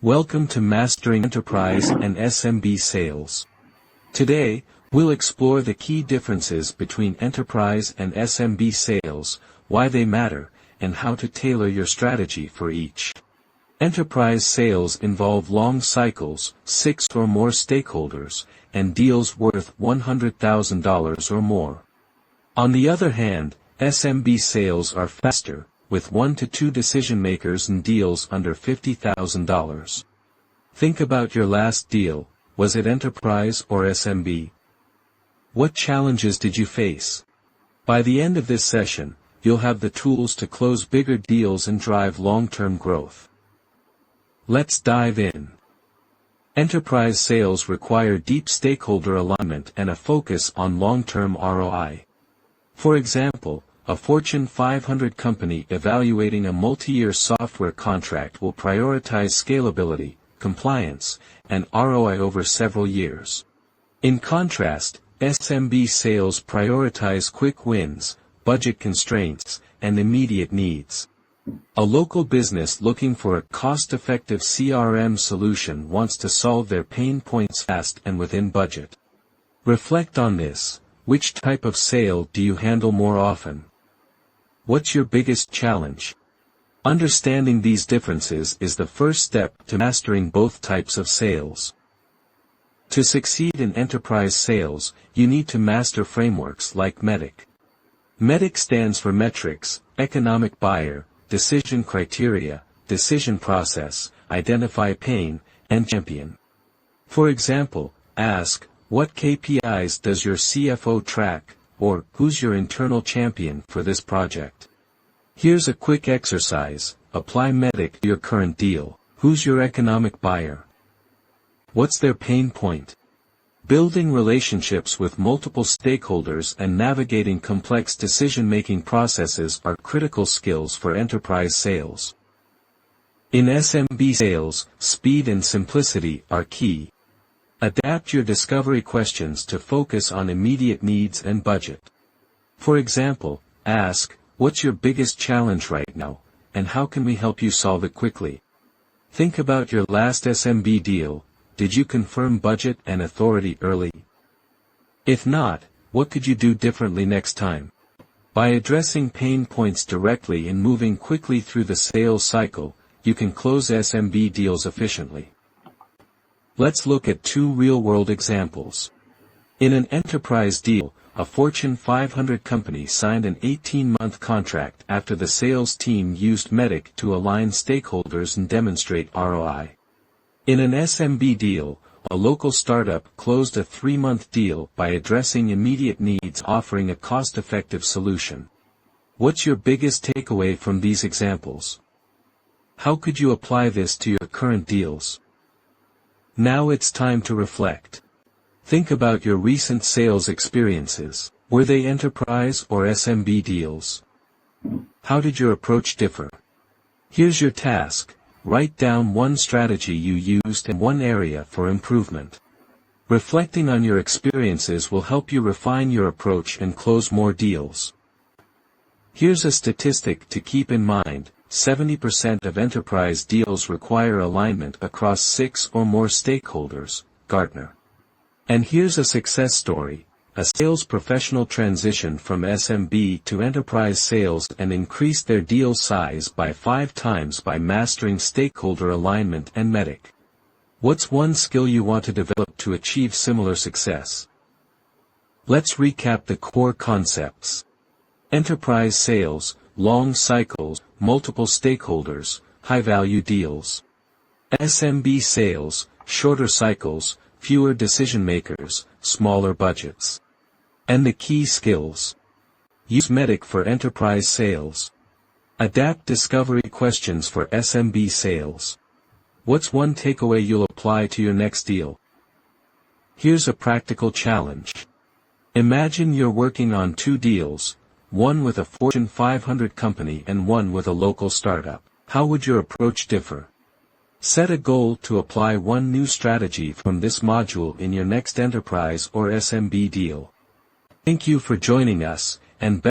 Welcome to Mastering Enterprise and SMB Sales. Today, we'll explore the key differences between enterprise and SMB sales, why they matter, and how to tailor your strategy for each. Enterprise sales involve long cycles, 6 or more stakeholders, and deals worth $100,000 or more. On the other hand, SMB sales are faster, with 1 to 2 decision makers and deals under $50,000. Think about your last deal. Was it enterprise or SMB? What challenges did you face? By the end of this session, you'll have the tools to close bigger deals and drive long-term growth. Let's dive in. Enterprise sales require deep stakeholder alignment and a focus on long-term ROI. For example, a Fortune 500 company evaluating a multi-year software contract will prioritize scalability, compliance, and ROI over several years. In contrast, SMB sales prioritize quick wins, budget constraints, and immediate needs. A local business looking for a cost-effective CRM solution wants to solve their pain points fast and within budget. Reflect on this. Which type of sale do you handle more often? What's your biggest challenge? Understanding these differences is the first step to mastering both types of sales. To succeed in enterprise sales, you need to master frameworks like MEDIC. MEDIC stands for metrics, economic buyer, decision criteria, decision process, identify pain, and champion. For example, ask, what KPIs does your CFO track? Or, who's your internal champion for this project? Here's a quick exercise. Apply MEDIC to your current deal. Who's your economic buyer? What's their pain point? Building relationships with multiple stakeholders and navigating complex decision-making processes are critical skills for enterprise sales. In SMB sales, speed and simplicity are key. Adapt your discovery questions to focus on immediate needs and budget. For example, ask, what's your biggest challenge right now, and how can we help you solve it quickly? Think about your last SMB deal. Did you confirm budget and authority early? If not, what could you do differently next time? By addressing pain points directly and moving quickly through the sales cycle, you can close SMB deals efficiently. Let's look at 2 real-world examples. In an enterprise deal, a Fortune 500 company signed an 18-month contract after the sales team used MEDIC to align stakeholders and demonstrate ROI. In an SMB deal, a local startup closed a 3-month deal by addressing immediate needs, offering a cost-effective solution. What's your biggest takeaway from these examples? How could you apply this to your current deals? Now it's time to reflect. Think about your recent sales experiences. Were they enterprise or SMB deals? How did your approach differ? Here's your task. Write down one strategy you used and one area for improvement. Reflecting on your experiences will help you refine your approach and close more deals. Here's a statistic to keep in mind. 70% of enterprise deals require alignment across 6 or more stakeholders, Gartner. And here's a success story. A sales professional transitioned from SMB to enterprise sales and increased their deal size by 5 times by mastering stakeholder alignment and MEDIC. What's one skill you want to develop to achieve similar success? Let's recap the core concepts. Enterprise sales, long cycles, multiple stakeholders, high-value deals. SMB sales, shorter cycles, fewer decision-makers, smaller budgets. And the key skills. Use MEDIC for enterprise sales. Adapt discovery questions for SMB sales. What's one takeaway you'll apply to your next deal? Here's a practical challenge. Imagine you're working on 2 deals, one with a Fortune 500 company and one with a local startup. How would your approach differ? Set a goal to apply one new strategy from this module in your next enterprise or SMB deal. Thank you for joining us, and